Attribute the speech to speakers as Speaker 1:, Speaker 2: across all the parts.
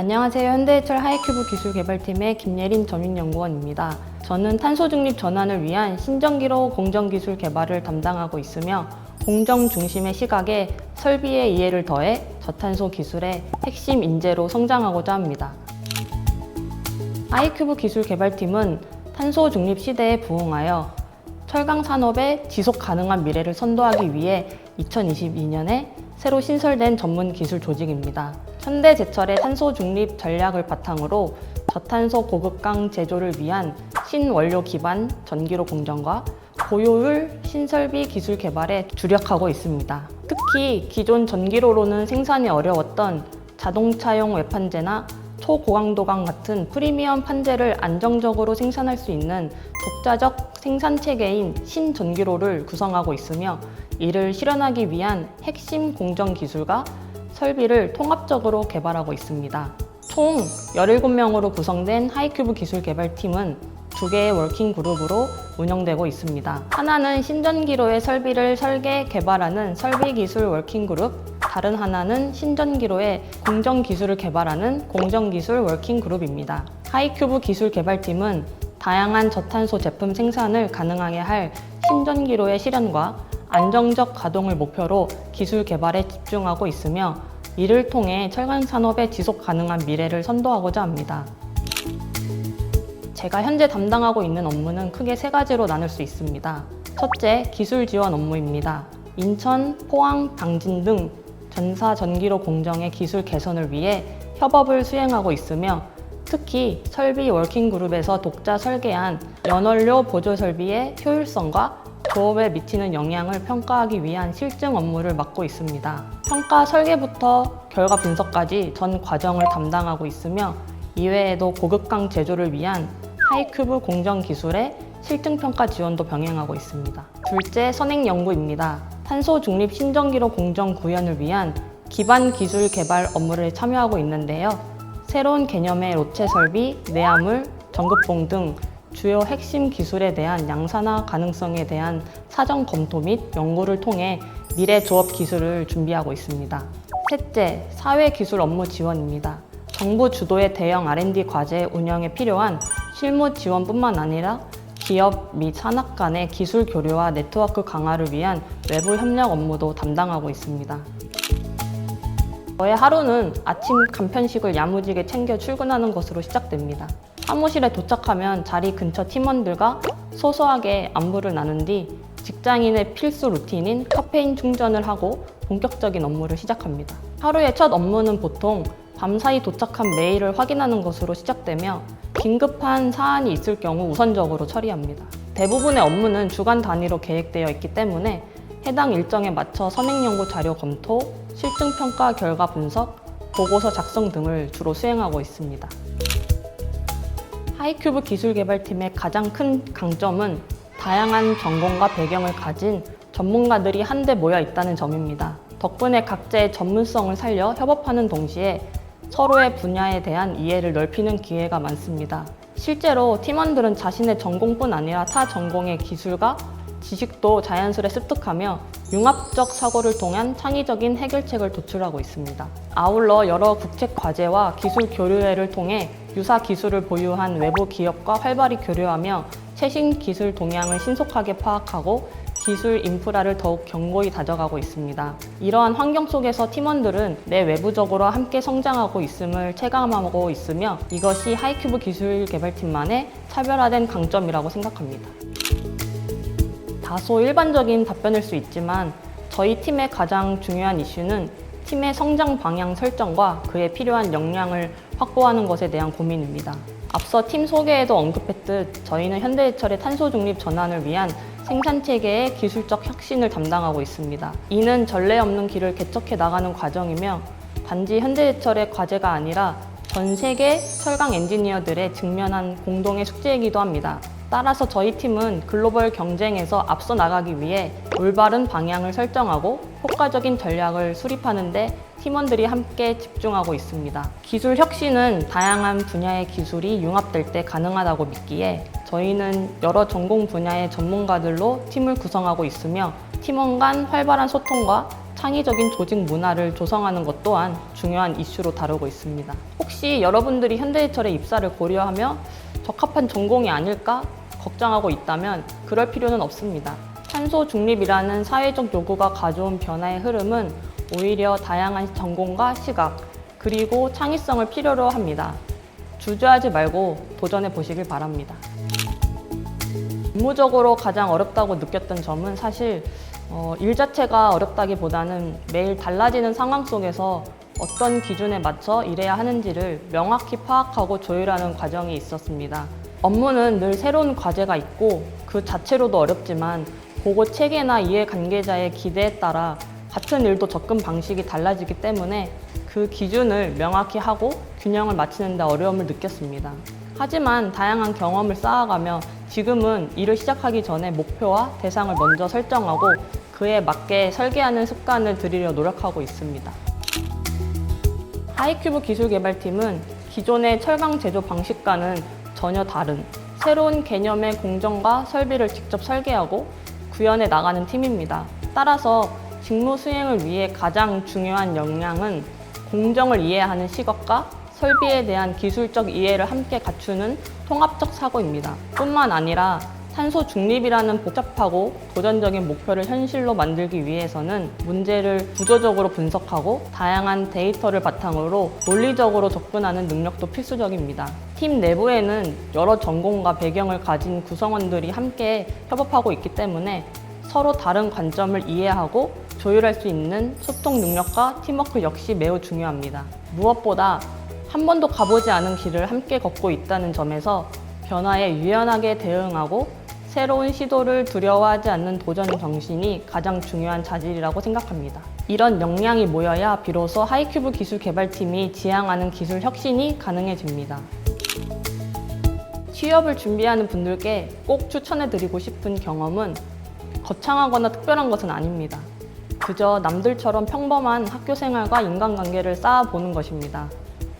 Speaker 1: 안녕하세요. 현대해철 하이큐브 기술개발팀의 김예린 전임연구원입니다. 저는 탄소 중립 전환을 위한 신전기로 공정기술 개발을 담당하고 있으며 공정 중심의 시각에 설비의 이해를 더해 저탄소 기술의 핵심 인재로 성장하고자 합니다. 하이큐브 기술개발팀은 탄소 중립 시대에 부응하여 철강 산업의 지속 가능한 미래를 선도하기 위해 2022년에 새로 신설된 전문 기술 조직입니다. 현대제철의 탄소 중립 전략을 바탕으로 저탄소 고극강 제조를 위한 신원료 기반 전기로 공정과 고효율 신설비 기술 개발에 주력하고 있습니다. 특히 기존 전기로는 생산이 어려웠던 자동차용 외판재나 초고강도강 같은 프리미엄 판재를 안정적으로 생산할 수 있는 독자적 생산 체계인 신전기로를 구성하고 있으며 이를 실현하기 위한 핵심 공정 기술과 설비를 통합적으로 개발하고 있습니다. 총 17명으로 구성된 하이큐브 기술개발팀은 2개의 워킹 그룹으로 운영되고 있습니다. 하나는 신전기로의 설비를 설계, 개발하는 설비기술 워킹 그룹, 다른 하나는 신전기로의 공정기술을 개발하는 공정기술 워킹 그룹입니다. 하이큐브 기술개발팀은 다양한 저탄소 제품 생산을 가능하게 할 신전기로의 실현과 안정적 가동을 목표로 기술 개발에 집중하고 있으며 이를 통해 철강 산업의 지속 가능한 미래를 선도하고자 합니다. 제가 현재 담당하고 있는 업무는 크게 3가지로 나눌 수 있습니다. 첫째, 기술 지원 업무입니다. 인천, 포항, 당진 등 전사 전기로 공정의 기술 개선을 위해 협업을 수행하고 있으며 특히 설비 워킹그룹에서 독자 설계한 연원료 보조 설비의 효율성과 조업에 미치는 영향을 평가하기 위한 실증 업무를 맡고 있습니다. 평가 설계부터 결과 분석까지 전 과정을 담당하고 있으며 이외에도 고극강 제조를 위한 하이큐브 공정 기술의 실증 평가 지원도 병행하고 있습니다. 둘째, 선행 연구입니다. 탄소 중립 신전기로 공정 구현을 위한 기반 기술 개발 업무를 참여하고 있는데요. 새로운 개념의 로체 설비, 내화물, 전극봉 등 주요 핵심 기술에 대한 양산화 가능성에 대한 사전 검토 및 연구를 통해 미래 조업 기술을 준비하고 있습니다. 셋째, 사회 기술 업무 지원입니다. 정부 주도의 대형 R&D 과제 운영에 필요한 실무 지원뿐만 아니라 기업 및 산학 간의 기술 교류와 네트워크 강화를 위한 외부 협력 업무도 담당하고 있습니다. 저의 하루는 아침 간편식을 야무지게 챙겨 출근하는 것으로 시작됩니다. 사무실에 도착하면 자리 근처 팀원들과 소소하게 안부를 나눈 뒤 직장인의 필수 루틴인 카페인 충전을 하고 본격적인 업무를 시작합니다. 하루의 첫 업무는 보통 밤사이 도착한 메일을 확인하는 것으로 시작되며 긴급한 사안이 있을 경우 우선적으로 처리합니다. 대부분의 업무는 주간 단위로 계획되어 있기 때문에 해당 일정에 맞춰 선행연구 자료 검토, 실증평가 결과 분석, 보고서 작성 등을 주로 수행하고 있습니다. 하이큐브 기술개발팀의 가장 큰 강점은 다양한 전공과 배경을 가진 전문가들이 한데 모여 있다는 점입니다. 덕분에 각자의 전문성을 살려 협업하는 동시에 서로의 분야에 대한 이해를 넓히는 기회가 많습니다. 실제로 팀원들은 자신의 전공뿐 아니라 타 전공의 기술과 지식도 자연스레 습득하며 융합적 사고를 통한 창의적인 해결책을 도출하고 있습니다. 아울러 여러 국책 과제와 기술 교류회를 통해 유사 기술을 보유한 외부 기업과 활발히 교류하며 최신 기술 동향을 신속하게 파악하고 기술 인프라를 더욱 견고히 다져가고 있습니다. 이러한 환경 속에서 팀원들은 내외부적으로 함께 성장하고 있음을 체감하고 있으며 이것이 하이큐브 기술개발팀만의 차별화된 강점이라고 생각합니다. 다소 일반적인 답변일 수 있지만 저희 팀의 가장 중요한 이슈는 팀의 성장 방향 설정과 그에 필요한 역량을 확보하는 것에 대한 고민입니다. 앞서 팀 소개에도 언급했듯 저희는 현대해철의 탄소 중립 전환을 위한 생산체계의 기술적 혁신을 담당하고 있습니다. 이는 전례 없는 길을 개척해 나가는 과정이며 단지 현대해철의 과제가 아니라 전 세계 철강 엔지니어들의 직면한 공동의 숙제이기도 합니다. 따라서 저희 팀은 글로벌 경쟁에서 앞서 나가기 위해 올바른 방향을 설정하고 효과적인 전략을 수립하는 데 팀원들이 함께 집중하고 있습니다. 기술 혁신은 다양한 분야의 기술이 융합될 때 가능하다고 믿기에 저희는 여러 전공 분야의 전문가들로 팀을 구성하고 있으며 팀원 간 활발한 소통과 창의적인 조직 문화를 조성하는 것 또한 중요한 이슈로 다루고 있습니다. 혹시 여러분들이 현대제철의 입사를 고려하며 적합한 전공이 아닐까 걱정하고 있다면 그럴 필요는 없습니다. 탄소 중립이라는 사회적 요구가 가져온 변화의 흐름은 오히려 다양한 전공과 시각, 그리고 창의성을 필요로 합니다. 주저하지 말고 도전해 보시길 바랍니다. 업무적으로 가장 어렵다고 느꼈던 점은 사실 일 자체가 어렵다기보다는 매일 달라지는 상황 속에서 어떤 기준에 맞춰 일해야 하는지를 명확히 파악하고 조율하는 과정이 있었습니다. 업무는 늘 새로운 과제가 있고 그 자체로도 어렵지만 보고 체계나 이해관계자의 기대에 따라 같은 일도 접근 방식이 달라지기 때문에 그 기준을 명확히 하고 균형을 맞추는 데 어려움을 느꼈습니다. 하지만 다양한 경험을 쌓아가며 지금은 일을 시작하기 전에 목표와 대상을 먼저 설정하고 그에 맞게 설계하는 습관을 들이려 노력하고 있습니다. 하이큐브 기술개발팀은 기존의 철강 제조 방식과는 전혀 다른 새로운 개념의 공정과 설비를 직접 설계하고 구현해 나가는 팀입니다. 따라서 직무 수행을 위해 가장 중요한 역량은 공정을 이해하는 시각과 설비에 대한 기술적 이해를 함께 갖추는 통합적 사고입니다. 뿐만 아니라 탄소 중립이라는 복잡하고 도전적인 목표를 현실로 만들기 위해서는 문제를 구조적으로 분석하고 다양한 데이터를 바탕으로 논리적으로 접근하는 능력도 필수적입니다. 팀 내부에는 여러 전공과 배경을 가진 구성원들이 함께 협업하고 있기 때문에 서로 다른 관점을 이해하고 조율할 수 있는 소통 능력과 팀워크 역시 매우 중요합니다. 무엇보다 한 번도 가보지 않은 길을 함께 걷고 있다는 점에서 변화에 유연하게 대응하고 새로운 시도를 두려워하지 않는 도전 정신이 가장 중요한 자질이라고 생각합니다. 이런 역량이 모여야 비로소 하이큐브 기술개발팀이 지향하는 기술 혁신이 가능해집니다. 취업을 준비하는 분들께 꼭 추천해드리고 싶은 경험은 거창하거나 특별한 것은 아닙니다. 그저 남들처럼 평범한 학교 생활과 인간관계를 쌓아보는 것입니다.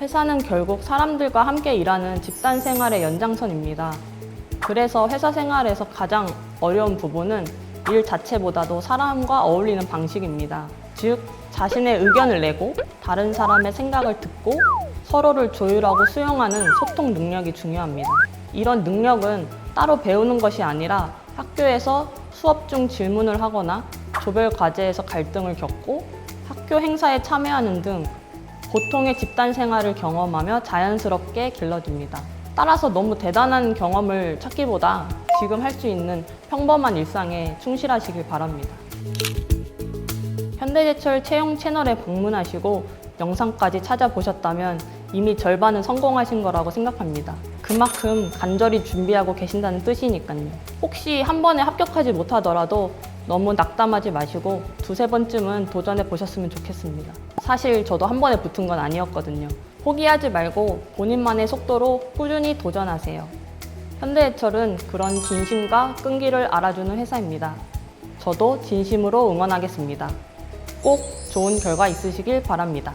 Speaker 1: 회사는 결국 사람들과 함께 일하는 집단 생활의 연장선입니다. 그래서 회사 생활에서 가장 어려운 부분은 일 자체보다도 사람과 어울리는 방식입니다. 즉, 자신의 의견을 내고 다른 사람의 생각을 듣고 서로를 조율하고 수용하는 소통 능력이 중요합니다. 이런 능력은 따로 배우는 것이 아니라 학교에서 수업 중 질문을 하거나 조별 과제에서 갈등을 겪고 학교 행사에 참여하는 등 보통의 집단 생활을 경험하며 자연스럽게 길러집니다. 따라서 너무 대단한 경험을 찾기보다 지금 할 수 있는 평범한 일상에 충실하시길 바랍니다. 현대제철 채용 채널에 방문하시고 영상까지 찾아보셨다면 이미 절반은 성공하신 거라고 생각합니다. 그만큼 간절히 준비하고 계신다는 뜻이니까요. 혹시 한 번에 합격하지 못하더라도 너무 낙담하지 마시고 두세 번쯤은 도전해 보셨으면 좋겠습니다. 사실 저도 한 번에 붙은 건 아니었거든요. 포기하지 말고 본인만의 속도로 꾸준히 도전하세요. 현대제철은 그런 진심과 끈기를 알아주는 회사입니다. 저도 진심으로 응원하겠습니다. 꼭 좋은 결과 있으시길 바랍니다.